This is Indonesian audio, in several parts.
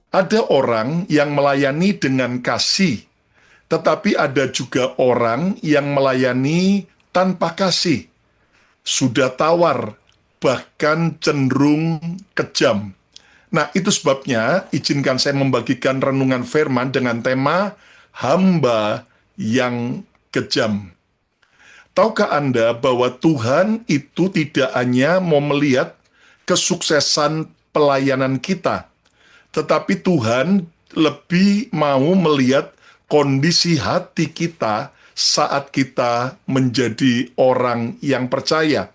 Ada orang yang melayani dengan kasih, tetapi ada juga orang yang melayani tanpa kasih, sudah tawar, bahkan cenderung kejam. Nah, itu sebabnya izinkan saya membagikan renungan firman dengan tema hamba yang kejam. Tahukah Anda bahwa Tuhan itu tidak hanya mau melihat kesuksesan pelayanan kita, tetapi Tuhan lebih mau melihat kondisi hati kita saat kita menjadi orang yang percaya.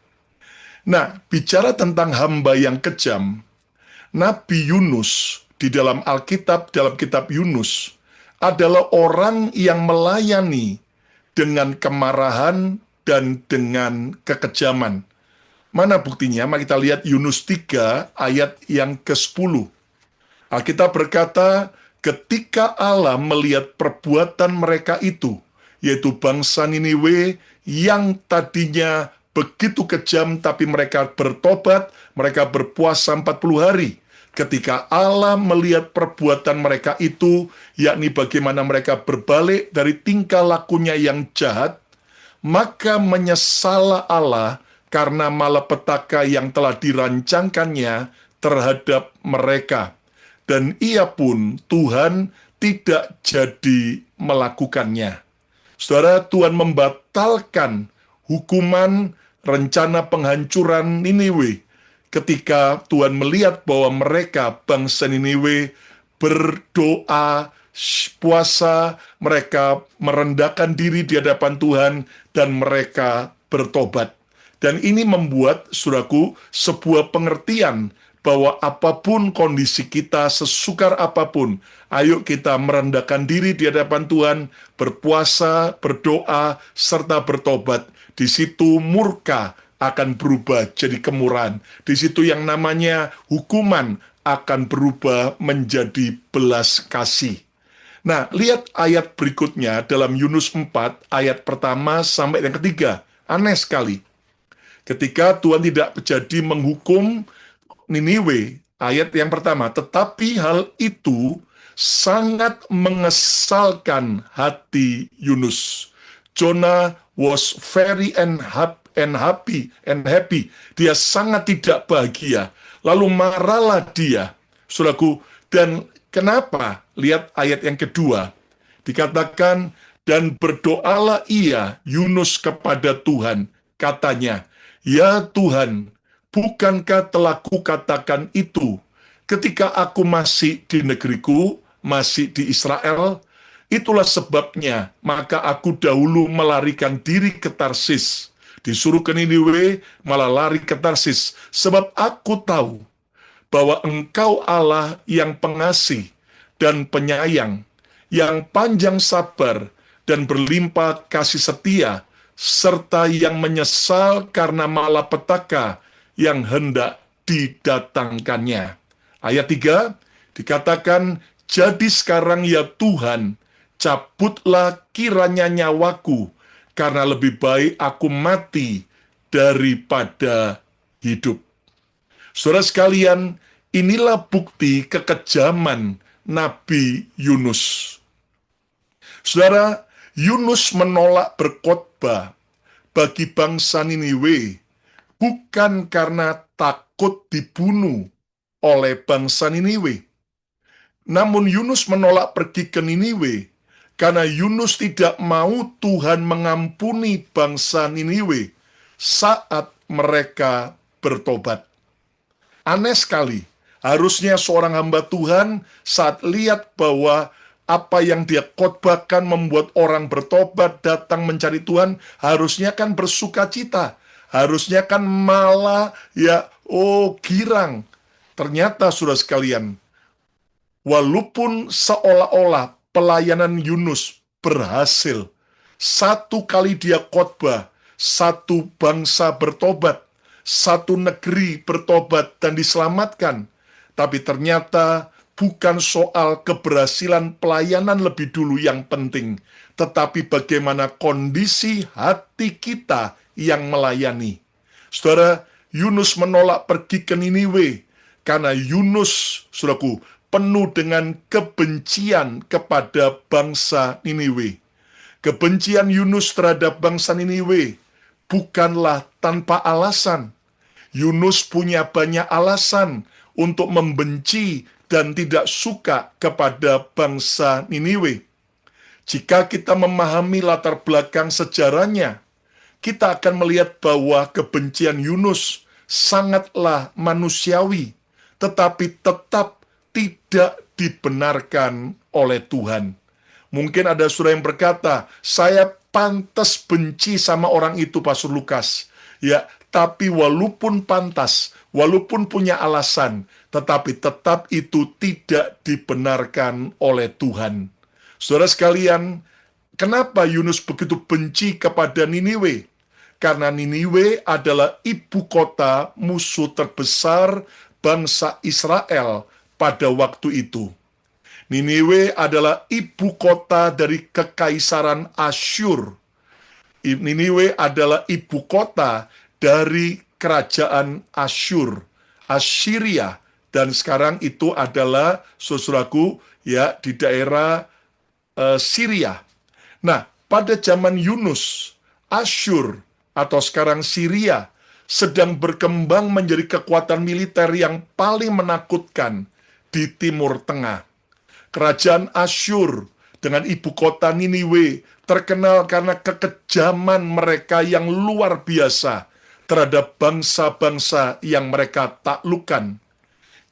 Nah, bicara tentang hamba yang kejam, Nabi Yunus di dalam Alkitab, dalam kitab Yunus, adalah orang yang melayani dengan kemarahan dan dengan kekejaman. Mana buktinya? Mari kita lihat Yunus 3 ayat yang ke-10. Alkitab berkata, ketika Allah melihat perbuatan mereka itu, yaitu bangsa Niniwe yang tadinya begitu kejam, tapi mereka bertobat, mereka berpuasa 40 hari. Ketika Allah melihat perbuatan mereka itu, yakni bagaimana mereka berbalik dari tingkah lakunya yang jahat, maka menyesallah Allah karena malapetaka yang telah dirancangkannya terhadap mereka. Dan ia pun, Tuhan, tidak jadi melakukannya. Saudara, Tuhan membatalkan hukuman rencana penghancuran Niniwe ketika Tuhan melihat bahwa mereka, bangsa Niniwe, berdoa, puasa, mereka merendahkan diri di hadapan Tuhan, dan mereka bertobat. Dan ini membuat, saudaraku, sebuah pengertian bahwa apapun kondisi kita, sesukar apapun, ayo kita merendahkan diri di hadapan Tuhan, berpuasa, berdoa, serta bertobat. Di situ murka akan berubah jadi kemurahan. Di situ yang namanya hukuman akan berubah menjadi belas kasih. Nah, lihat ayat berikutnya dalam Yunus 4, ayat pertama sampai yang ketiga. Aneh sekali. Ketika Tuhan tidak jadi menghukum Niniwe, ayat yang pertama, tetapi hal itu sangat mengesalkan hati Yunus. Jonah was very happy. Dia sangat tidak bahagia. Lalu marahlah dia, saudaraku. Dan kenapa? Lihat ayat yang kedua. Dikatakan, dan berdoalah ia, Yunus, kepada Tuhan. Katanya, ya Tuhan, bukankah telah kukatakan itu ketika aku masih di negeriku, masih di Israel? Itulah sebabnya, maka aku dahulu melarikan diri ke Tarsis. Disuruh ke Niniwe, malah lari ke Tarsis. Sebab aku tahu bahwa Engkau Allah yang pengasih dan penyayang, yang panjang sabar dan berlimpah kasih setia, serta yang menyesal karena malapetaka yang hendak didatangkannya. Ayat 3 dikatakan, jadi sekarang ya Tuhan, cabutlah kiranya nyawaku, karena lebih baik aku mati daripada hidup. Saudara sekalian, inilah bukti kekejaman Nabi Yunus. Saudara, Yunus menolak berkhotbah bagi bangsa Niniwe bukan karena takut dibunuh oleh bangsa Niniwe. Namun Yunus menolak pergi ke Niniwe karena Yunus tidak mau Tuhan mengampuni bangsa Niniwe saat mereka bertobat. Aneh sekali, harusnya seorang hamba Tuhan saat lihat bahwa apa yang dia khotbahkan membuat orang bertobat, datang mencari Tuhan, harusnya kan bersuka cita. Harusnya kan malah girang. Ternyata saudara sekalian, walaupun seolah-olah pelayanan Yunus berhasil, satu kali dia khotbah, satu bangsa bertobat, satu negeri bertobat dan diselamatkan, tapi ternyata bukan soal keberhasilan pelayanan lebih dulu yang penting, tetapi bagaimana kondisi hati kita yang melayani. Saudara, Yunus menolak pergi ke Niniwe karena Yunus, saudaraku, penuh dengan kebencian kepada bangsa Niniwe. Kebencian Yunus terhadap bangsa Niniwe bukanlah tanpa alasan. Yunus punya banyak alasan untuk membenci dan tidak suka kepada bangsa Niniwe. Jika kita memahami latar belakang sejarahnya, kita akan melihat bahwa kebencian Yunus sangatlah manusiawi, tetapi tetap tidak dibenarkan oleh Tuhan. Mungkin ada saudara yang berkata, saya pantas benci sama orang itu, Pastor Lukas. Ya, tapi walaupun pantas, walaupun punya alasan, tetapi tetap itu tidak dibenarkan oleh Tuhan. Saudara sekalian, kenapa Yunus begitu benci kepada Niniwe? Karena Niniwe adalah ibu kota musuh terbesar bangsa Israel pada waktu itu. Niniwe adalah ibu kota dari kekaisaran Asyur. Niniwe adalah ibu kota dari kerajaan Asyur, Assyria, dan sekarang itu adalah saudaraku ya di daerah Syria. Nah, pada zaman Yunus, Asyur atau sekarang Syria sedang berkembang menjadi kekuatan militer yang paling menakutkan di Timur Tengah. Kerajaan Asyur dengan ibu kota Niniwe terkenal karena kekejaman mereka yang luar biasa terhadap bangsa-bangsa yang mereka taklukkan.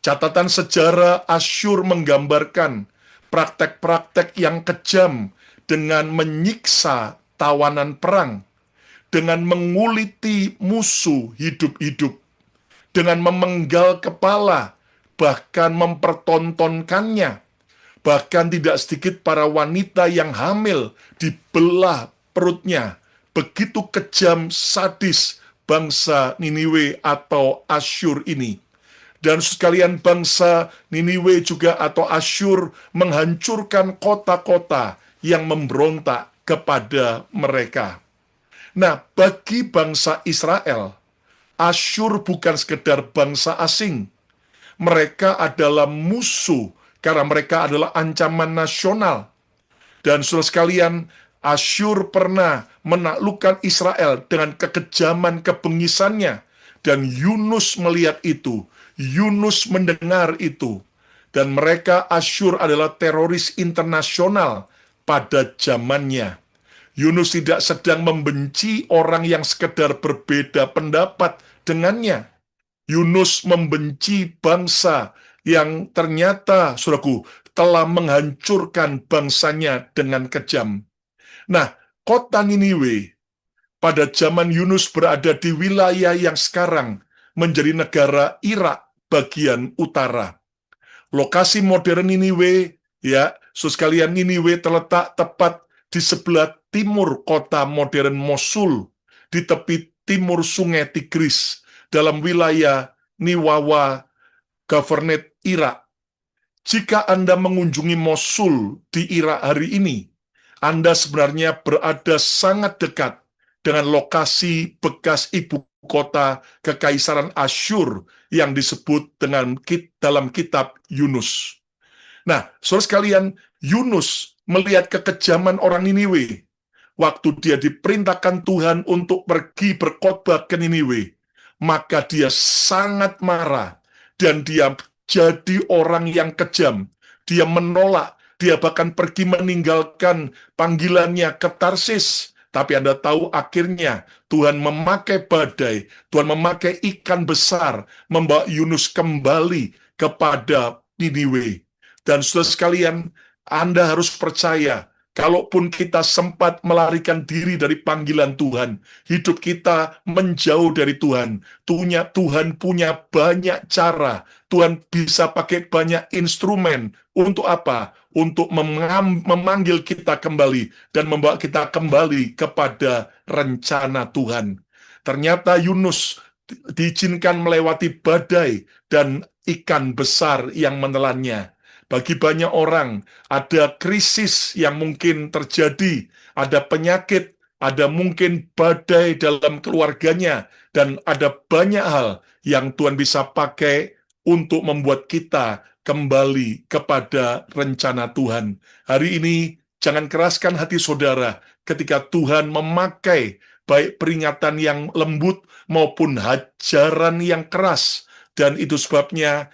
Catatan sejarah Asyur menggambarkan praktek-praktek yang kejam dengan menyiksa tawanan perang, dengan menguliti musuh hidup-hidup, dengan memenggal kepala, bahkan mempertontonkannya. Bahkan tidak sedikit para wanita yang hamil dibelah perutnya. Begitu kejam, sadis bangsa Niniwe atau Asyur ini. Dan sekalian bangsa Niniwe juga atau Asyur menghancurkan kota-kota yang memberontak kepada mereka. Nah, bagi bangsa Israel, Asyur bukan sekedar bangsa asing. Mereka adalah musuh karena mereka adalah ancaman nasional. Dan saudara sekalian, Asyur pernah menaklukkan Israel dengan kekejaman kebengisannya. Dan Yunus melihat itu, Yunus mendengar itu. Dan mereka Asyur adalah teroris internasional pada zamannya. Yunus tidak sedang membenci orang yang sekedar berbeda pendapat dengannya. Yunus membenci bangsa yang ternyata, saudaraku, telah menghancurkan bangsanya dengan kejam. Nah, kota Niniwe pada zaman Yunus berada di wilayah yang sekarang menjadi negara Irak bagian utara. Lokasi modern Niniwe, ya, sekalian Niniwe terletak tepat di sebelah timur kota modern Mosul, di tepi timur sungai Tigris, dalam wilayah Niwawa, Governorate Irak. Jika Anda mengunjungi Mosul di Irak hari ini, Anda sebenarnya berada sangat dekat dengan lokasi bekas ibu kota Kekaisaran Asyur yang disebut dalam kitab Yunus. Nah, saudara sekalian, Yunus melihat kekejaman orang Niniwe. Waktu dia diperintahkan Tuhan untuk pergi berkhotbah ke Niniwe, maka dia sangat marah dan dia jadi orang yang kejam. Dia menolak, dia bahkan pergi meninggalkan panggilannya ke Tarsis. Tapi Anda tahu akhirnya Tuhan memakai badai, Tuhan memakai ikan besar, membawa Yunus kembali kepada Niniwe. Dan saudara sekalian, Anda harus percaya, kalaupun kita sempat melarikan diri dari panggilan Tuhan, hidup kita menjauh dari Tuhan, Tuhan punya banyak cara, Tuhan bisa pakai banyak instrumen. Untuk apa? Untuk memanggil kita kembali dan membawa kita kembali kepada rencana Tuhan. Ternyata Yunus diizinkan melewati badai dan ikan besar yang menelannya. Bagi banyak orang, ada krisis yang mungkin terjadi, ada penyakit, ada mungkin badai dalam keluarganya, dan ada banyak hal yang Tuhan bisa pakai untuk membuat kita kembali kepada rencana Tuhan. Hari ini jangan keraskan hati saudara ketika Tuhan memakai baik peringatan yang lembut maupun hajaran yang keras. Dan itu sebabnya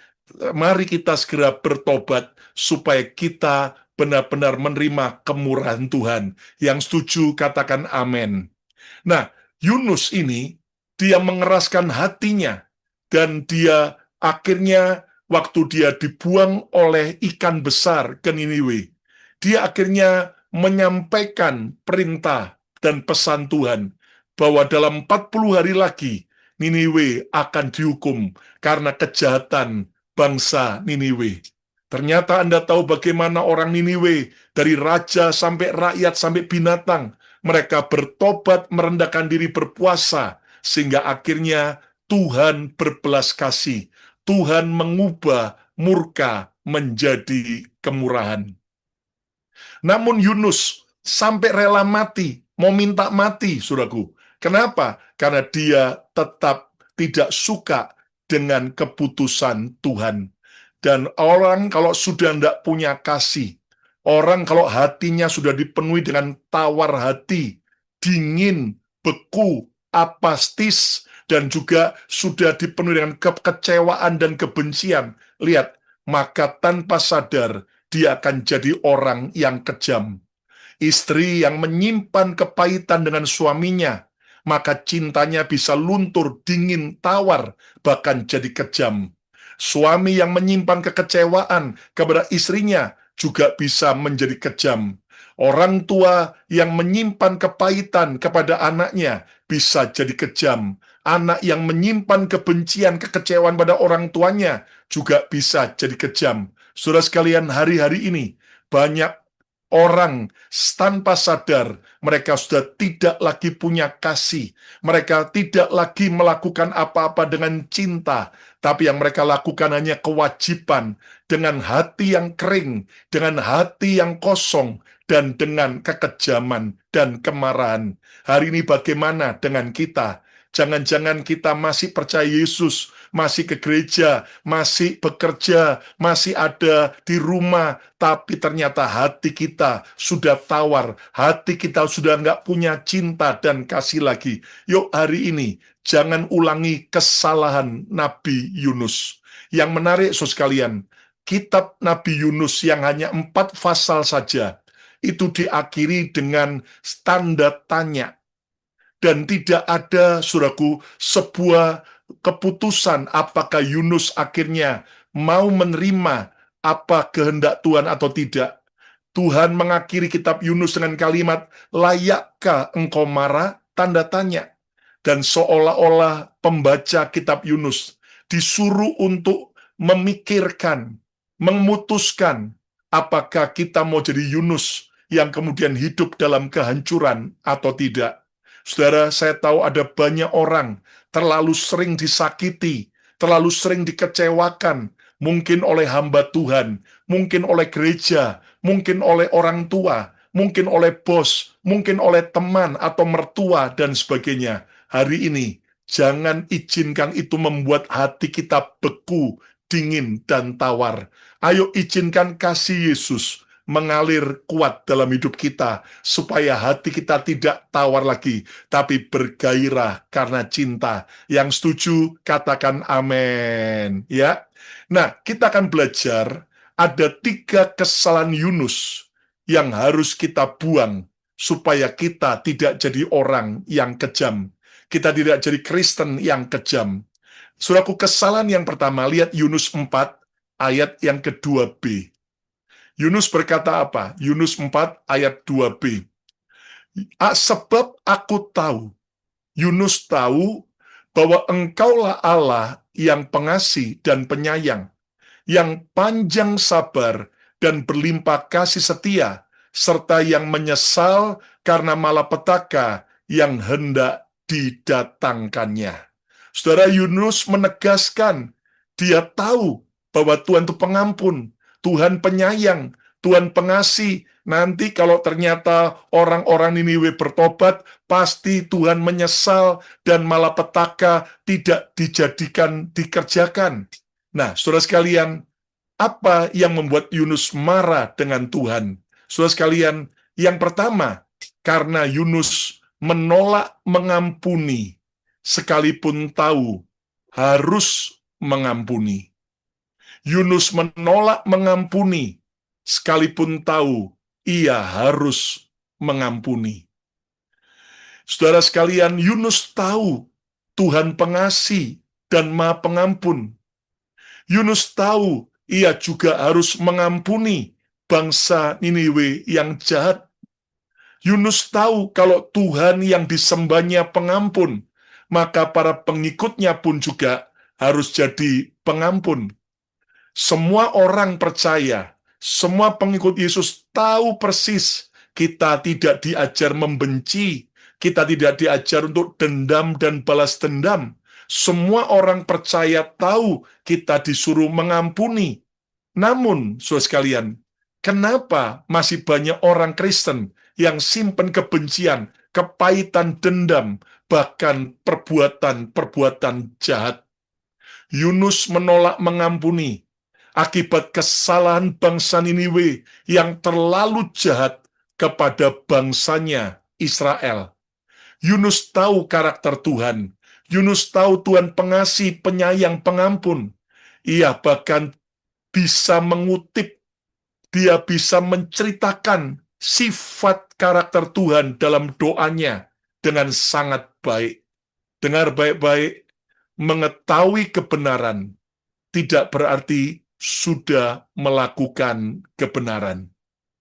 mari kita segera bertobat supaya kita benar-benar menerima kemurahan Tuhan. Yang setuju katakan amin. Nah, Yunus ini dia mengeraskan hatinya dan dia akhirnya waktu dia dibuang oleh ikan besar ke Niniwe, dia akhirnya menyampaikan perintah dan pesan Tuhan bahwa dalam 40 hari lagi Niniwe akan dihukum karena kejahatan bangsa Niniwe. Ternyata Anda tahu bagaimana orang Niniwe, dari raja sampai rakyat sampai binatang, mereka bertobat, merendahkan diri, berpuasa, sehingga akhirnya Tuhan berbelas kasih. Tuhan mengubah murka menjadi kemurahan. Namun Yunus sampai rela mati, mau minta mati, saudaraku. Kenapa? Karena dia tetap tidak suka dengan keputusan Tuhan. Dan orang kalau sudah tidak punya kasih, orang kalau hatinya sudah dipenuhi dengan tawar hati, dingin, beku, apastis, dan juga sudah dipenuhi dengan kekecewaan dan kebencian, lihat, maka tanpa sadar, dia akan jadi orang yang kejam. Istri yang menyimpan kepahitan dengan suaminya, maka cintanya bisa luntur, dingin, tawar, bahkan jadi kejam. Suami yang menyimpan kekecewaan kepada istrinya juga bisa menjadi kejam. Orang tua yang menyimpan kepahitan kepada anaknya bisa jadi kejam. Anak yang menyimpan kebencian, kekecewaan pada orang tuanya juga bisa jadi kejam. Saudara sekalian, hari-hari ini banyak orang tanpa sadar mereka sudah tidak lagi punya kasih. Mereka tidak lagi melakukan apa-apa dengan cinta, tapi yang mereka lakukan hanya kewajiban dengan hati yang kering, dengan hati yang kosong, dan dengan kekejaman dan kemarahan. Hari ini bagaimana dengan kita? Jangan-jangan kita masih percaya Yesus, masih ke gereja, masih bekerja, masih ada di rumah, tapi ternyata hati kita sudah tawar, hati kita sudah nggak punya cinta dan kasih lagi. Yuk hari ini, jangan ulangi kesalahan Nabi Yunus. Yang menarik, saudara sekalian, kitab Nabi Yunus yang hanya 4 pasal saja, itu diakhiri dengan tanda tanya. Dan tidak ada, saudaraku, sebuah keputusan apakah Yunus akhirnya mau menerima apa kehendak Tuhan atau tidak. Tuhan mengakhiri kitab Yunus dengan kalimat, layakkah engkau marah? Tanda tanya. Dan seolah-olah pembaca kitab Yunus disuruh untuk memikirkan, memutuskan, apakah kita mau jadi Yunus yang kemudian hidup dalam kehancuran atau tidak. Saudara, saya tahu ada banyak orang terlalu sering disakiti, terlalu sering dikecewakan, mungkin oleh hamba Tuhan, mungkin oleh gereja, mungkin oleh orang tua, mungkin oleh bos, mungkin oleh teman atau mertua, dan sebagainya. Hari ini, jangan izinkan itu membuat hati kita beku, dingin, dan tawar. Ayo izinkan kasih Yesus mengalir kuat dalam hidup kita, supaya hati kita tidak tawar lagi, tapi bergairah karena cinta. Yang setuju, katakan amin. Ya. Nah, kita akan belajar ada 3 kesalahan Yunus yang harus kita buang, supaya kita tidak jadi orang yang kejam. Kita tidak jadi Kristen yang kejam. Saudaraku, kesalahan yang pertama, lihat Yunus 4, ayat yang kedua B. Yunus berkata apa? Yunus 4 ayat 2b. Sebab aku tahu, Yunus tahu bahwa engkaulah Allah yang pengasih dan penyayang, yang panjang sabar dan berlimpah kasih setia, serta yang menyesal karena malapetaka yang hendak didatangkannya. Saudara, Yunus menegaskan, dia tahu bahwa Tuhan itu pengampun, Tuhan penyayang, Tuhan pengasih. Nanti kalau ternyata orang-orang Niniwe bertobat, pasti Tuhan menyesal dan malapetaka tidak dikerjakan. Nah, saudara sekalian, Apa yang membuat Yunus marah dengan Tuhan? Saudara sekalian, yang pertama, karena Yunus menolak mengampuni, sekalipun tahu harus mengampuni. Yunus menolak mengampuni, sekalipun tahu ia harus mengampuni. Saudara sekalian, Yunus tahu Tuhan pengasih dan Maha Pengampun. Yunus tahu ia juga harus mengampuni bangsa Niniwe yang jahat. Yunus tahu kalau Tuhan yang disembahnya pengampun, maka para pengikutnya pun juga harus jadi pengampun. Semua orang percaya, semua pengikut Yesus tahu persis kita tidak diajar membenci, kita tidak diajar untuk dendam dan balas dendam. Semua orang percaya tahu kita disuruh mengampuni. Namun, saudara sekalian, kenapa masih banyak orang Kristen yang simpen kebencian, kepahitan dendam, bahkan perbuatan-perbuatan jahat? Yunus menolak mengampuni akibat kesalahan bangsa Niniwe yang terlalu jahat kepada bangsanya Israel. Yunus tahu karakter Tuhan. Yunus tahu Tuhan pengasih, penyayang, pengampun. Ia bahkan bisa mengutip, dia bisa menceritakan sifat karakter Tuhan dalam doanya dengan sangat baik. Dengar baik-baik, mengetahui kebenaran tidak berarti sudah melakukan kebenaran.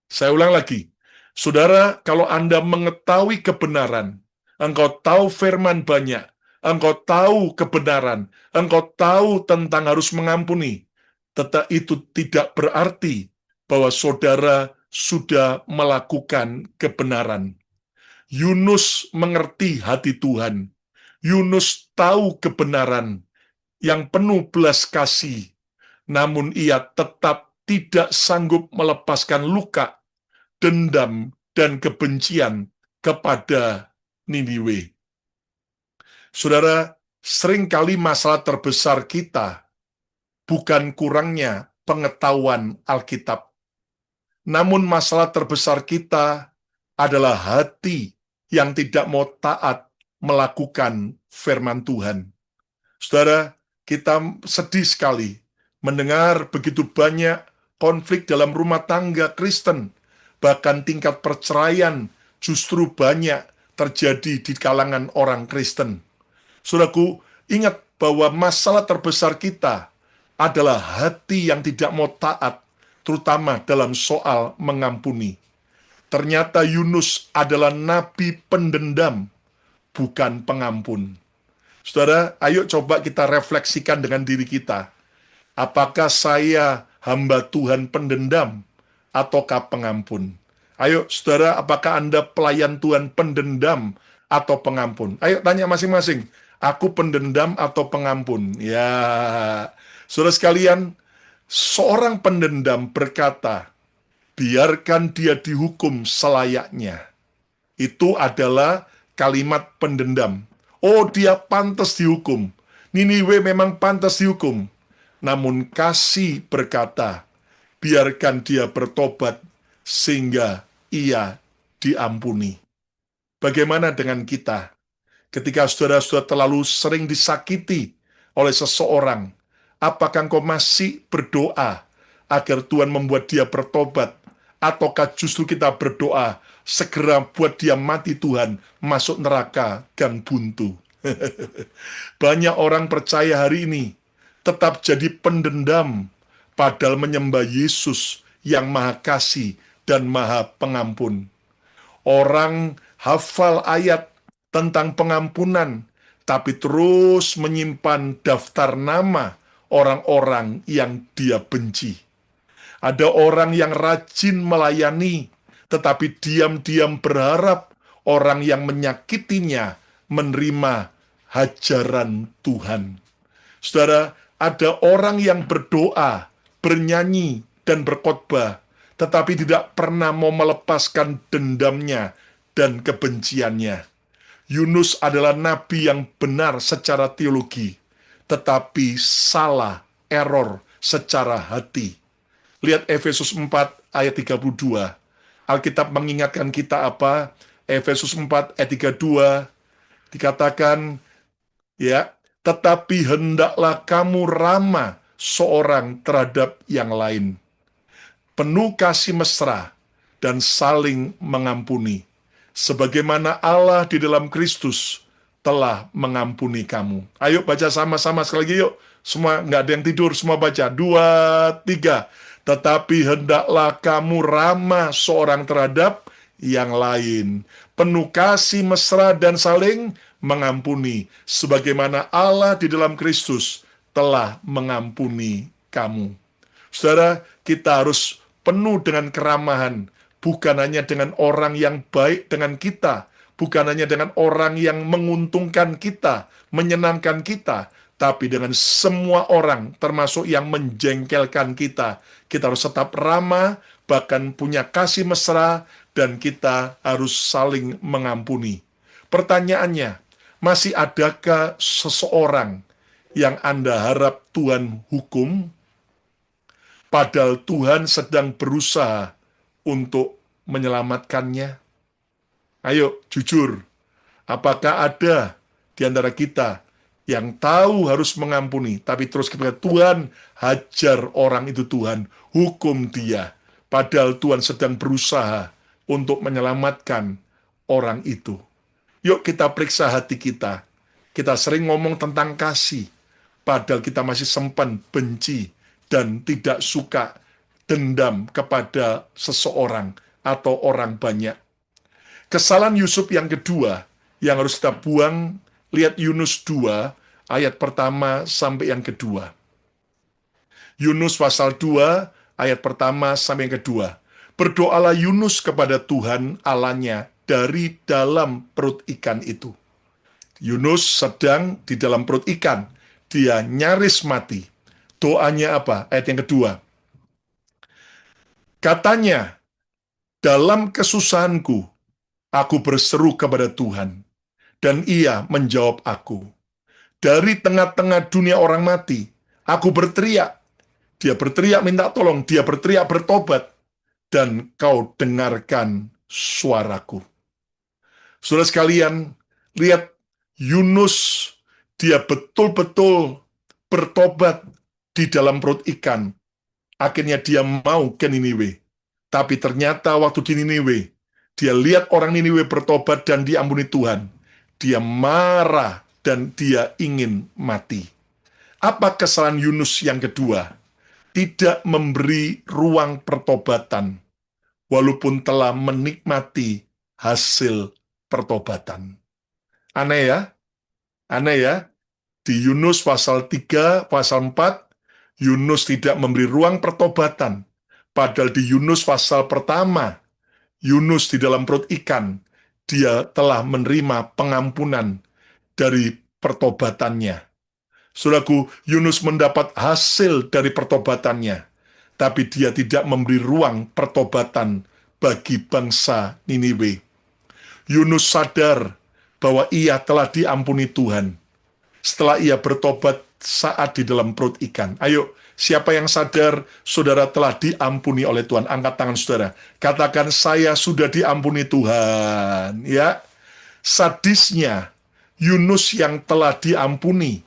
Saya ulang lagi, saudara, kalau Anda mengetahui kebenaran, engkau tahu firman banyak, engkau tahu kebenaran, engkau tahu tentang harus mengampuni, tetapi itu tidak berarti bahwa saudara sudah melakukan kebenaran. Yunus mengerti hati Tuhan. Yunus tahu kebenaran yang penuh belas kasih, namun ia tetap tidak sanggup melepaskan luka, dendam, dan kebencian kepada Niniwe. Saudara, seringkali masalah terbesar kita bukan kurangnya pengetahuan Alkitab, namun masalah terbesar kita adalah hati yang tidak mau taat melakukan firman Tuhan. Saudara, kita sedih sekali mendengar begitu banyak konflik dalam rumah tangga Kristen, bahkan tingkat perceraian justru banyak terjadi di kalangan orang Kristen. Saudaraku, ingat bahwa masalah terbesar kita adalah hati yang tidak mau taat, terutama dalam soal mengampuni. Ternyata Yunus adalah nabi pendendam, bukan pengampun. Saudara, ayo coba kita refleksikan dengan diri kita. Apakah saya hamba Tuhan pendendam ataukah pengampun? Ayo, saudara, apakah Anda pelayan Tuhan pendendam atau pengampun? Ayo tanya masing-masing. Aku pendendam atau pengampun? Ya, saudara sekalian, seorang pendendam berkata, biarkan dia dihukum selayaknya. Itu adalah kalimat pendendam. Oh, dia pantas dihukum. Niniwe memang pantas dihukum. Namun kasih berkata, biarkan dia bertobat sehingga ia diampuni. Bagaimana dengan kita? Ketika saudara-saudara terlalu sering disakiti oleh seseorang, apakah engkau masih berdoa agar Tuhan membuat dia bertobat? Ataukah justru kita berdoa segera buat dia mati Tuhan, masuk neraka gang buntu? Banyak orang percaya hari ini tetap jadi pendendam, padahal menyembah Yesus yang maha kasih dan maha pengampun. Orang hafal ayat tentang pengampunan, tapi terus menyimpan daftar nama orang-orang yang dia benci. Ada orang yang rajin melayani, tetapi diam-diam berharap orang yang menyakitinya menerima hajaran Tuhan. Saudara, ada orang yang berdoa, bernyanyi, dan berkhotbah, tetapi tidak pernah mau melepaskan dendamnya dan kebenciannya. Yunus adalah nabi yang benar secara teologi, tetapi salah, error secara hati. Lihat Efesus 4 ayat 32. Alkitab mengingatkan kita apa? Efesus 4 ayat 32 dikatakan, ya, tetapi hendaklah kamu ramah seorang terhadap yang lain, penuh kasih mesra dan saling mengampuni, sebagaimana Allah di dalam Kristus telah mengampuni kamu. Ayo baca sama-sama sekali lagi yuk. Semua, nggak ada yang tidur, semua baca. 2, 3. Tetapi hendaklah kamu ramah seorang terhadap yang lain, penuh kasih mesra dan saling mengampuni, sebagaimana Allah di dalam Kristus telah mengampuni kamu. Saudara, kita harus penuh dengan keramahan, bukan hanya dengan orang yang baik dengan kita, bukan hanya dengan orang yang menguntungkan kita, menyenangkan kita, tapi dengan semua orang, termasuk yang menjengkelkan kita. Kita harus tetap ramah, bahkan punya kasih mesra, dan kita harus saling mengampuni. Pertanyaannya, masih adakah seseorang yang Anda harap Tuhan hukum, padahal Tuhan sedang berusaha untuk menyelamatkannya? Ayo, jujur. Apakah ada di antara kita yang tahu harus mengampuni, tapi terus ketika Tuhan, hajar orang itu Tuhan, hukum dia, padahal Tuhan sedang berusaha untuk menyelamatkan orang itu? Yuk kita periksa hati kita. Kita sering ngomong tentang kasih, padahal kita masih sempat benci dan tidak suka, dendam kepada seseorang atau orang banyak. Kesalahan Yusuf yang kedua yang harus kita buang, lihat Yunus 2 ayat pertama sampai yang kedua. Yunus pasal 2 ayat pertama sampai yang kedua. Berdoalah Yunus kepada Tuhan Allahnya dari dalam perut ikan itu. Yunus sedang di dalam perut ikan. Dia nyaris mati. Doanya apa? Ayat yang kedua. Katanya, dalam kesusahanku, aku berseru kepada Tuhan, dan Ia menjawab aku. Dari tengah-tengah dunia orang mati, aku berteriak. Dia berteriak minta tolong, dia berteriak bertobat, dan kau dengarkan suaraku. Saudara sekalian, lihat Yunus, dia betul-betul bertobat di dalam perut ikan. Akhirnya dia mau ke Niniwe. Tapi ternyata waktu di Niniwe, dia lihat orang Niniwe bertobat dan diampuni Tuhan. Dia marah dan dia ingin mati. Apa kesalahan Yunus yang kedua? Tidak memberi ruang pertobatan, walaupun telah menikmati hasil pertobatan. Aneh ya? Aneh ya? Di Yunus pasal 3, pasal 4, Yunus tidak memberi ruang pertobatan. Padahal di Yunus pasal pertama, Yunus di dalam perut ikan, dia telah menerima pengampunan dari pertobatannya. Saudaraku, Yunus mendapat hasil dari pertobatannya, tapi dia tidak memberi ruang pertobatan bagi bangsa Niniwe. Yunus sadar bahwa ia telah diampuni Tuhan setelah ia bertobat saat di dalam perut ikan. Ayo, siapa yang sadar saudara telah diampuni oleh Tuhan? Angkat tangan saudara. Katakan, saya sudah diampuni Tuhan. Ya, sadisnya Yunus yang telah diampuni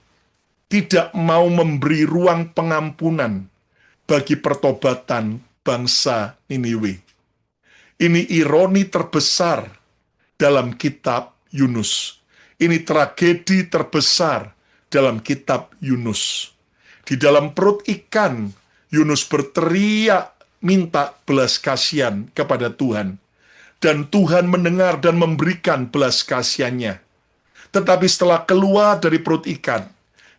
tidak mau memberi ruang pengampunan bagi pertobatan bangsa Niniwe. Ini ironi terbesar dalam kitab Yunus. Ini tragedi terbesar dalam kitab Yunus. Di dalam perut ikan, Yunus berteriak minta belas kasihan kepada Tuhan. Dan Tuhan mendengar dan memberikan belas kasihannya. Tetapi setelah keluar dari perut ikan,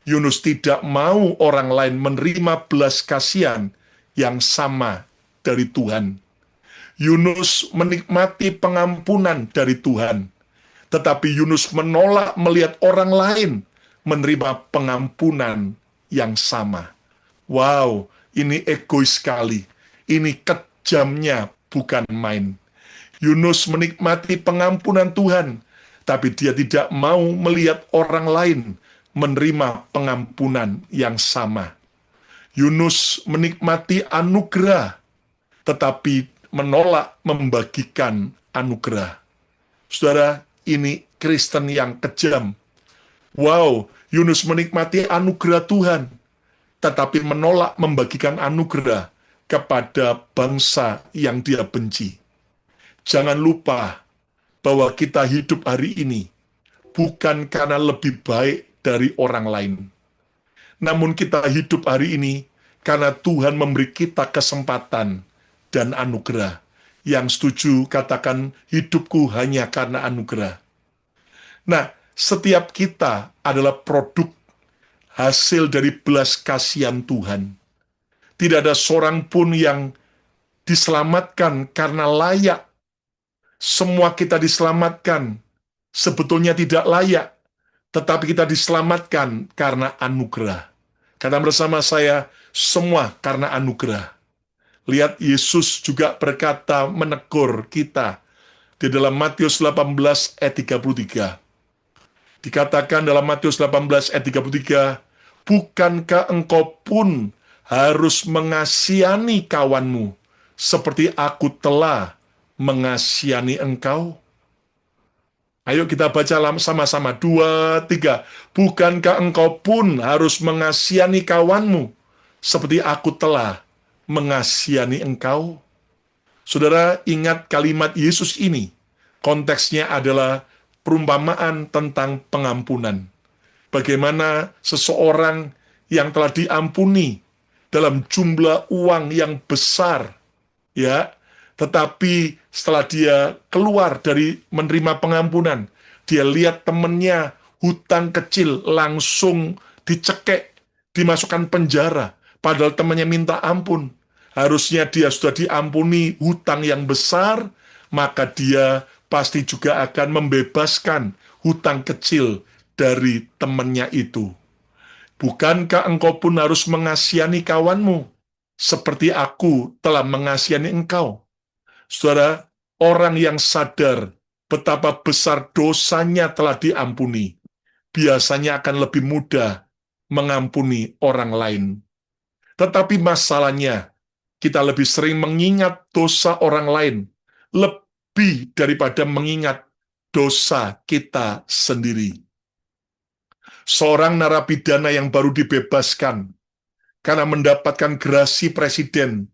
Yunus tidak mau orang lain menerima belas kasihan yang sama dari Tuhan. Yunus menikmati pengampunan dari Tuhan, tetapi Yunus menolak melihat orang lain menerima pengampunan yang sama. Wow, ini egois sekali. Ini kejamnya bukan main. Yunus menikmati pengampunan Tuhan, tapi dia tidak mau melihat orang lain menerima pengampunan yang sama. Yunus menikmati anugerah, tetapi menolak membagikan anugerah. Saudara, ini Kristen yang kejam. Wow, Yunus menikmati anugerah Tuhan, tetapi menolak membagikan anugerah kepada bangsa yang dia benci. Jangan lupa bahwa kita hidup hari ini bukan karena lebih baik dari orang lain. Namun kita hidup hari ini karena Tuhan memberi kita kesempatan dan anugerah. Yang setuju katakan hidupku hanya karena anugerah. Nah, setiap kita adalah produk hasil dari belas kasihan Tuhan. Tidak ada seorang pun yang diselamatkan karena layak. Semua kita diselamatkan sebetulnya tidak layak, tetapi kita diselamatkan karena anugerah. Kata bersama saya, semua karena anugerah. Lihat, Yesus juga berkata menegur kita di dalam Matius 18 ayat 33. Dikatakan dalam Matius 18 ayat 33, bukankah engkau pun harus mengasihani kawanmu seperti aku telah mengasihani engkau? Ayo kita baca sama-sama. 2, 3. Bukankah engkau pun harus mengasihani kawanmu seperti aku telah mengasihani engkau? Saudara, ingat kalimat Yesus ini. Konteksnya adalah perumpamaan tentang pengampunan. Bagaimana seseorang yang telah diampuni dalam jumlah uang yang besar, ya, tetapi setelah dia keluar dari menerima pengampunan, dia lihat temannya hutang kecil langsung dicekek, dimasukkan penjara, padahal temannya minta ampun. Harusnya dia sudah diampuni hutang yang besar, maka dia pasti juga akan membebaskan hutang kecil dari temannya itu. Bukankah engkau pun harus mengasihani kawanmu, seperti aku telah mengasihani engkau? Saudara, orang yang sadar betapa besar dosanya telah diampuni, biasanya akan lebih mudah mengampuni orang lain. Tetapi masalahnya, kita lebih sering mengingat dosa orang lain, lebih daripada mengingat dosa kita sendiri. Seorang narapidana yang baru dibebaskan karena mendapatkan gerasi presiden,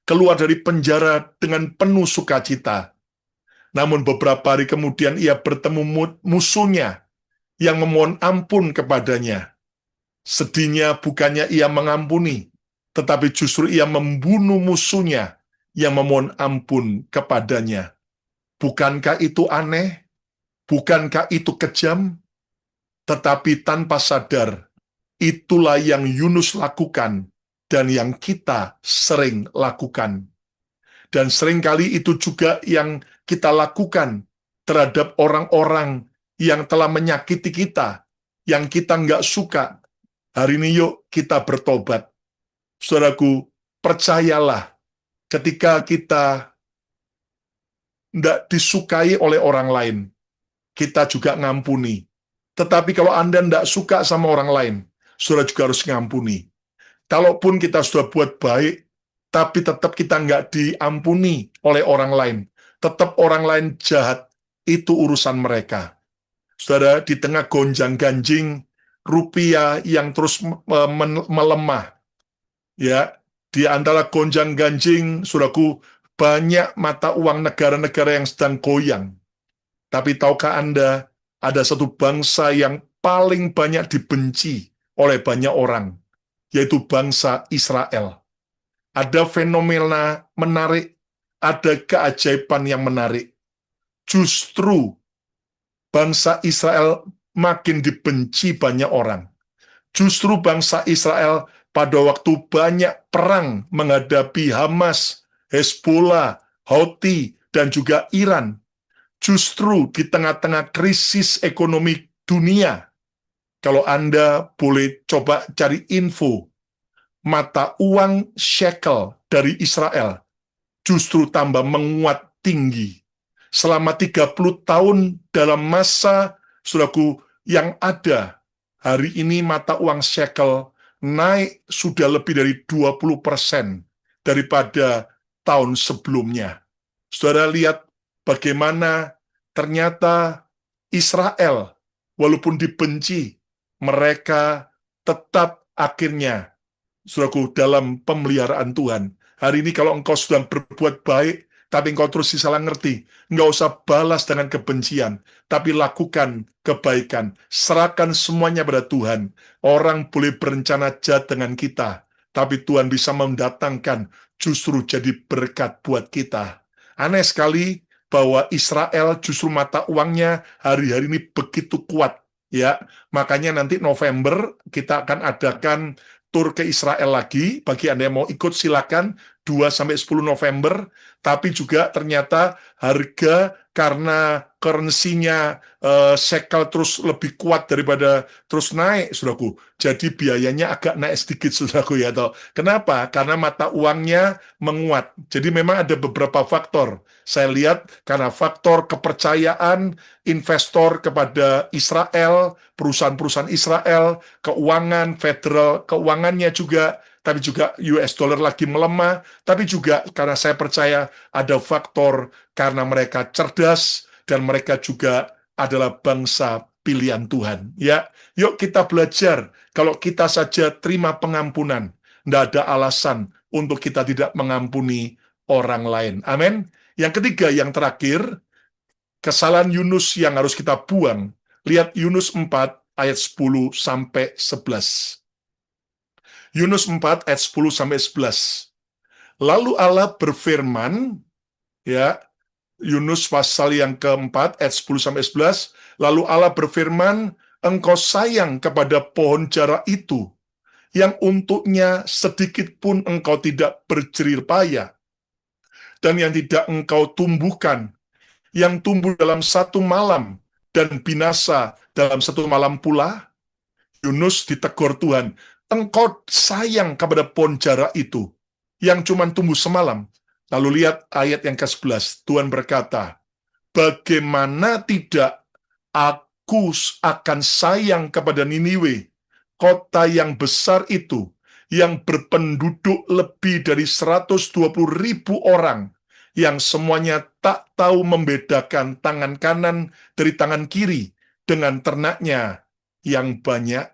keluar dari penjara dengan penuh sukacita. Namun beberapa hari kemudian ia bertemu musuhnya yang memohon ampun kepadanya. Sedihnya bukannya ia mengampuni, tetapi justru ia membunuh musuhnya yang memohon ampun kepadanya. Bukankah itu aneh? Bukankah itu kejam? Tetapi tanpa sadar, itulah yang Yunus lakukan dan yang kita sering lakukan. Dan seringkali itu juga yang kita lakukan terhadap orang-orang yang telah menyakiti kita, yang kita nggak suka. Hari ini yuk kita bertobat. Saudaraku, percayalah, ketika kita nggak disukai oleh orang lain, kita juga ngampuni. Tetapi kalau Anda nggak suka sama orang lain, saudara juga harus ngampuni. Kalaupun kita sudah buat baik, tapi tetap kita nggak diampuni oleh orang lain, tetap orang lain jahat, itu urusan mereka. Saudara, di tengah gonjang-ganjing rupiah yang terus melemah, ya, di antara gonjang-ganjing, saudaraku, banyak mata uang negara-negara yang sedang goyang. Tapi tahukah Anda, ada satu bangsa yang paling banyak dibenci oleh banyak orang, yaitu bangsa Israel. Ada fenomena menarik, ada keajaiban yang menarik. Justru bangsa Israel makin dibenci banyak orang. Justru bangsa Israel pada waktu banyak perang menghadapi Hamas, Hezbollah, Houthi, dan juga Iran. Justru di tengah-tengah krisis ekonomi dunia, kalau Anda boleh coba cari info, mata uang shekel dari Israel justru tambah menguat tinggi. Selama 30 tahun dalam masa, saudaraku, yang ada, hari ini mata uang shekel naik sudah lebih dari 20% daripada tahun sebelumnya. Saudara lihat bagaimana ternyata Israel, walaupun dibenci, mereka tetap akhirnya, saudaraku, dalam pemeliharaan Tuhan. Hari ini kalau engkau sedang berbuat baik, tapi engkau terus salah ngerti, enggak usah balas dengan kebencian, tapi lakukan kebaikan. Serahkan semuanya pada Tuhan. Orang boleh berencana jahat dengan kita, tapi Tuhan bisa mendatangkan justru jadi berkat buat kita. Aneh sekali bahwa Israel justru mata uangnya hari-hari ini begitu kuat. Ya, makanya nanti November kita akan adakan tur ke Israel lagi. Bagi Anda yang mau ikut silakan 2-10 November. Tapi juga ternyata harga karena currency-nya shekel terus lebih kuat daripada terus naik, saudaraku. Jadi biayanya agak naik sedikit, saudaraku ya. Toh. Kenapa? Karena mata uangnya menguat. Jadi memang ada beberapa faktor. Saya lihat karena faktor kepercayaan investor kepada Israel, perusahaan-perusahaan Israel, keuangan, federal, keuangannya juga, tapi juga US dollar lagi melemah, tapi juga karena saya percaya ada faktor karena mereka cerdas dan mereka juga adalah bangsa pilihan Tuhan. Ya, yuk kita belajar. Kalau kita saja terima pengampunan, tidak ada alasan untuk kita tidak mengampuni orang lain. Amin. Yang ketiga, yang terakhir, kesalahan Yunus yang harus kita buang. Lihat Yunus 4 ayat 10 sampai 11. Yunus 4 ayat 10 sampai 11. Lalu Allah berfirman, ya, Yunus pasal yang keempat ayat 10 sampai 11. Lalu Allah berfirman, engkau sayang kepada pohon jara itu, yang untuknya sedikit pun engkau tidak berjerih payah, dan yang tidak engkau tumbuhkan, yang tumbuh dalam satu malam dan binasa dalam satu malam pula. Yunus ditegur Tuhan, engkau sayang kepada pohon jara itu, yang cuma tumbuh semalam. Lalu lihat ayat yang ke-11, Tuhan berkata, bagaimana tidak aku akan sayang kepada Niniwe, kota yang besar itu, yang berpenduduk lebih dari 120.000 orang, yang semuanya tak tahu membedakan tangan kanan dari tangan kiri dengan ternaknya yang banyak.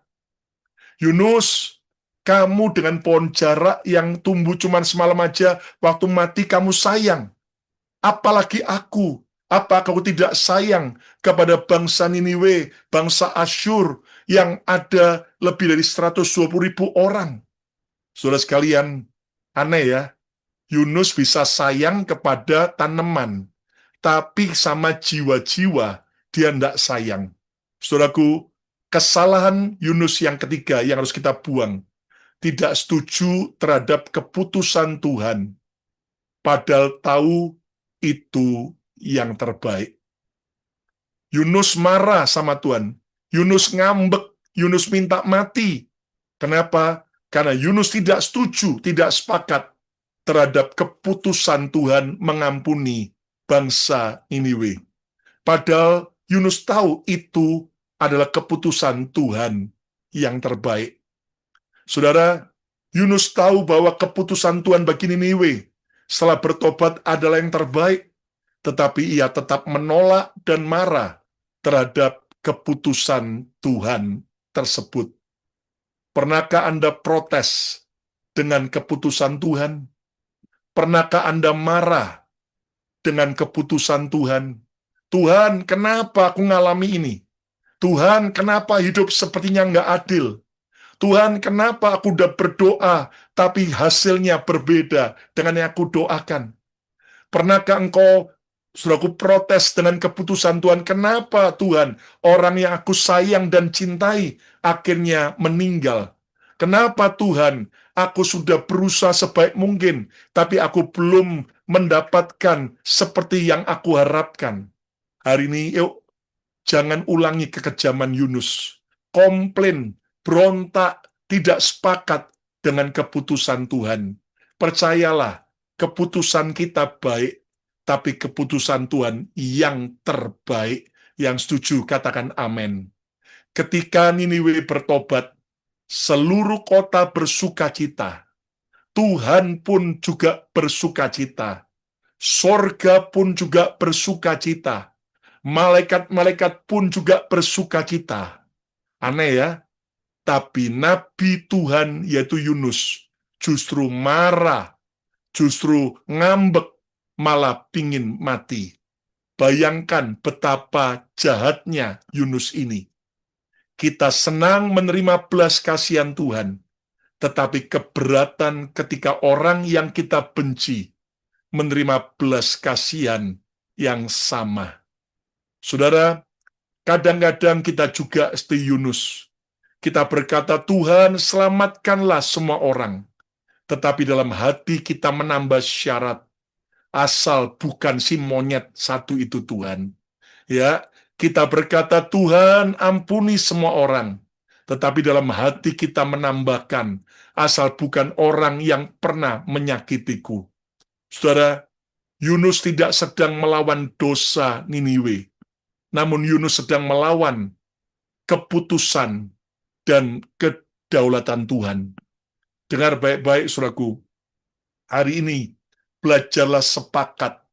Yunus, kamu dengan pohon jarak yang tumbuh cuma semalam aja, waktu mati kamu sayang. Apalagi aku, apa kau tidak sayang kepada bangsa Niniwe, bangsa Asyur, yang ada lebih dari 120.000 orang? Saudara sekalian, aneh ya, Yunus bisa sayang kepada tanaman, tapi sama jiwa-jiwa dia tidak sayang. Saudaraku, kesalahan Yunus yang ketiga yang harus kita buang, tidak setuju terhadap keputusan Tuhan, padahal tahu itu yang terbaik. Yunus marah sama Tuhan. Yunus ngambek. Yunus minta mati. Kenapa? Karena Yunus tidak setuju, tidak sepakat terhadap keputusan Tuhan mengampuni bangsa Niniwe. Padahal Yunus tahu itu adalah keputusan Tuhan yang terbaik. Saudara, Yunus tahu bahwa keputusan Tuhan bagi Niniwe setelah bertobat adalah yang terbaik, tetapi ia tetap menolak dan marah terhadap keputusan Tuhan tersebut. Pernahkah Anda protes dengan keputusan Tuhan? Pernahkah Anda marah dengan keputusan Tuhan? Tuhan, kenapa aku ngalami ini? Tuhan, kenapa hidup sepertinya nggak adil? Tuhan, kenapa aku udah berdoa, tapi hasilnya berbeda dengan yang aku doakan? Pernahkah engkau, saudaraku, protes dengan keputusan Tuhan? Kenapa Tuhan, orang yang aku sayang dan cintai, akhirnya meninggal? Kenapa Tuhan, aku sudah berusaha sebaik mungkin, tapi aku belum mendapatkan seperti yang aku harapkan? Hari ini, yuk, jangan ulangi kekejaman Yunus. Komplain, berontak, tidak sepakat dengan keputusan Tuhan. Percayalah, keputusan kita baik, tapi keputusan Tuhan yang terbaik. Yang setuju, katakan amin. Ketika Niniwe bertobat, seluruh kota bersukacita, Tuhan pun juga bersukacita, sorga pun juga bersukacita, malaikat-malaikat pun juga bersukacita. Aneh ya, tapi Nabi Tuhan yaitu Yunus justru marah, justru ngambek, malah pingin mati. Bayangkan betapa jahatnya Yunus ini. Kita senang menerima belas kasihan Tuhan, tetapi keberatan ketika orang yang kita benci menerima belas kasihan yang sama. Saudara, kadang-kadang kita juga seperti Yunus. Kita berkata, Tuhan selamatkanlah semua orang. Tetapi dalam hati kita menambah syarat, asal bukan si monyet satu itu Tuhan. Ya, kita berkata, Tuhan ampuni semua orang. Tetapi dalam hati kita menambahkan, asal bukan orang yang pernah menyakitiku. Saudara, Yunus tidak sedang melawan dosa Niniwe, namun Yunus sedang melawan keputusan dan kedaulatan Tuhan. Dengar baik-baik, saudaraku. Hari ini, belajarlah sepakat,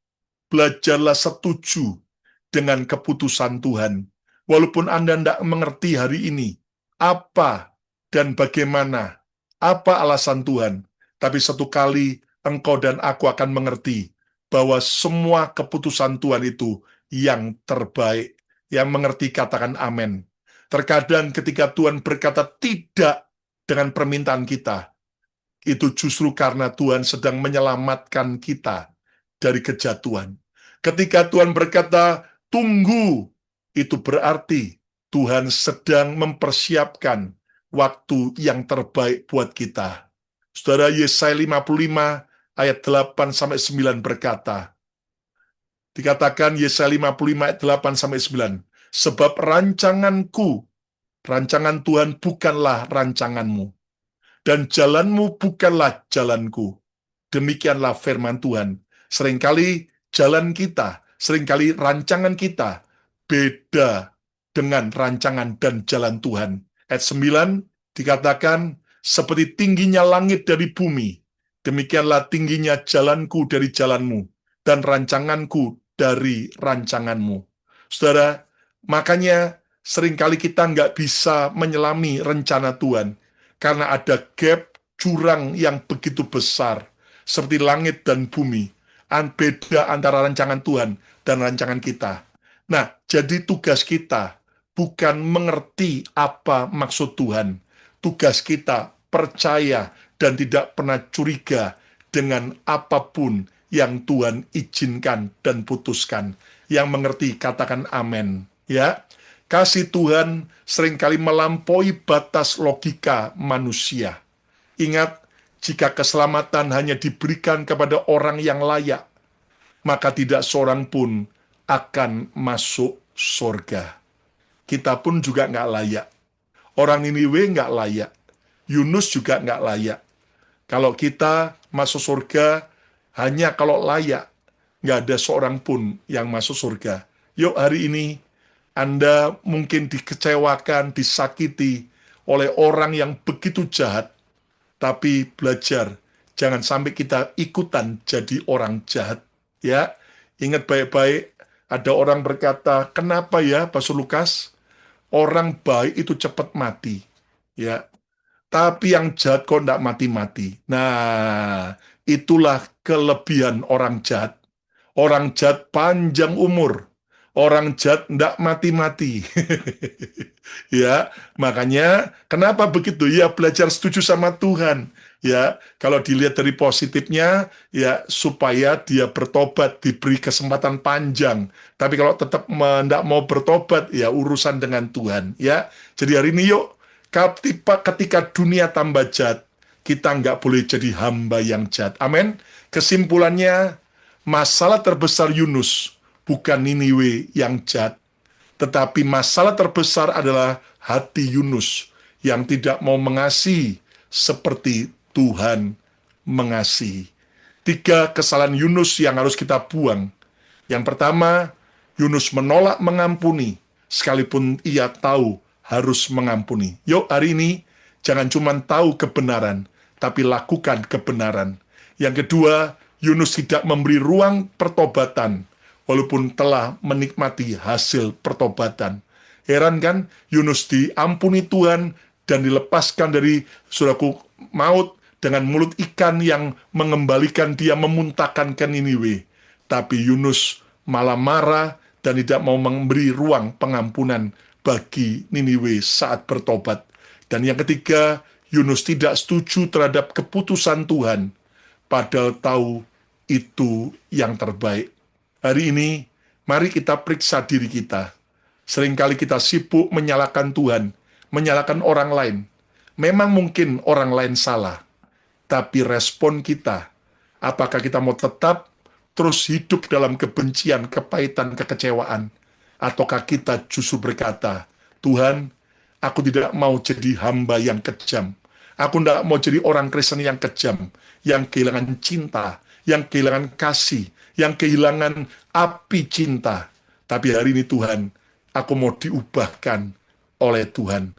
belajarlah setuju dengan keputusan Tuhan. Walaupun Anda tidak mengerti hari ini, apa dan bagaimana, apa alasan Tuhan, tapi satu kali engkau dan aku akan mengerti bahwa semua keputusan Tuhan itu yang terbaik. Yang mengerti katakan amin. Terkadang ketika Tuhan berkata tidak dengan permintaan kita, itu justru karena Tuhan sedang menyelamatkan kita dari kejatuhan. Ketika Tuhan berkata, tunggu, itu berarti Tuhan sedang mempersiapkan waktu yang terbaik buat kita. Saudara, Yesaya 55 ayat 8-9 berkata, dikatakan Yesaya 55 ayat 8-9, sebab rancanganku, rancangan Tuhan bukanlah rancanganmu, dan jalanmu bukanlah jalanku. Demikianlah firman Tuhan. Seringkali jalan kita, seringkali rancangan kita beda dengan rancangan dan jalan Tuhan. Ayat 9 dikatakan, seperti tingginya langit dari bumi, demikianlah tingginya jalanku dari jalanmu, dan rancanganku dari rancanganmu. Saudara, makanya seringkali kita nggak bisa menyelami rencana Tuhan, karena ada gap jurang yang begitu besar, seperti langit dan bumi, beda antara rancangan Tuhan dan rancangan kita. Nah, jadi tugas kita bukan mengerti apa maksud Tuhan. Tugas kita percaya dan tidak pernah curiga dengan apapun yang Tuhan izinkan dan putuskan. Yang mengerti katakan amin. Ya, kasih Tuhan seringkali melampaui batas logika manusia. Ingat, jika keselamatan hanya diberikan kepada orang yang layak, maka tidak seorang pun akan masuk surga. Kita pun juga nggak layak. Orang Niniwe nggak layak. Yunus juga nggak layak. Kalau kita masuk surga, hanya kalau layak, nggak ada seorang pun yang masuk surga. Yuk hari ini, Anda mungkin dikecewakan, disakiti oleh orang yang begitu jahat, tapi belajar, jangan sampai kita ikutan jadi orang jahat. Ya, ingat baik-baik, ada orang berkata, kenapa ya Pastor Lukas, orang baik itu cepat mati. Ya, tapi yang jahat kok tidak mati-mati. Nah, itulah kelebihan orang jahat. Orang jahat panjang umur. Orang jahat tidak mati-mati. Ya, makanya kenapa begitu? Ya, belajar setuju sama Tuhan. Ya, kalau dilihat dari positifnya, ya supaya dia bertobat, diberi kesempatan panjang. Tapi kalau tetap tidak mau bertobat, ya urusan dengan Tuhan. Ya, jadi hari ini yuk, ketika dunia tambah jahat, kita nggak boleh jadi hamba yang jahat. Amin. Kesimpulannya, masalah terbesar Yunus bukan Niniwe yang jahat, tetapi masalah terbesar adalah hati Yunus yang tidak mau mengasihi seperti Tuhan mengasihi. 3 kesalahan Yunus yang harus kita buang. Yang pertama, Yunus menolak mengampuni, sekalipun ia tahu harus mengampuni. Yuk hari ini, Jangan cuma tahu kebenaran, tapi lakukan kebenaran. Yang kedua, Yunus tidak memberi ruang pertobatan, walaupun telah menikmati hasil pertobatan. Heran kan, Yunus diampuni Tuhan dan dilepaskan dari suraku maut dengan mulut ikan yang mengembalikan dia memuntahkan ke Niniwe. Tapi Yunus malah marah dan tidak mau memberi ruang pengampunan bagi Niniwe saat bertobat. Dan yang ketiga, Yunus tidak setuju terhadap keputusan Tuhan, padahal tahu itu yang terbaik. Hari ini, mari kita periksa diri kita. Seringkali kita sibuk menyalahkan Tuhan, menyalahkan orang lain. Memang mungkin orang lain salah, tapi respon kita, apakah kita mau tetap terus hidup dalam kebencian, kepahitan, kekecewaan, ataukah kita justru berkata, Tuhan, aku tidak mau jadi hamba yang kejam. Aku tidak mau jadi orang Kristen yang kejam, yang kehilangan cinta, yang kehilangan kasih, yang kehilangan api cinta. Tapi hari ini Tuhan, aku mau diubahkan oleh Tuhan.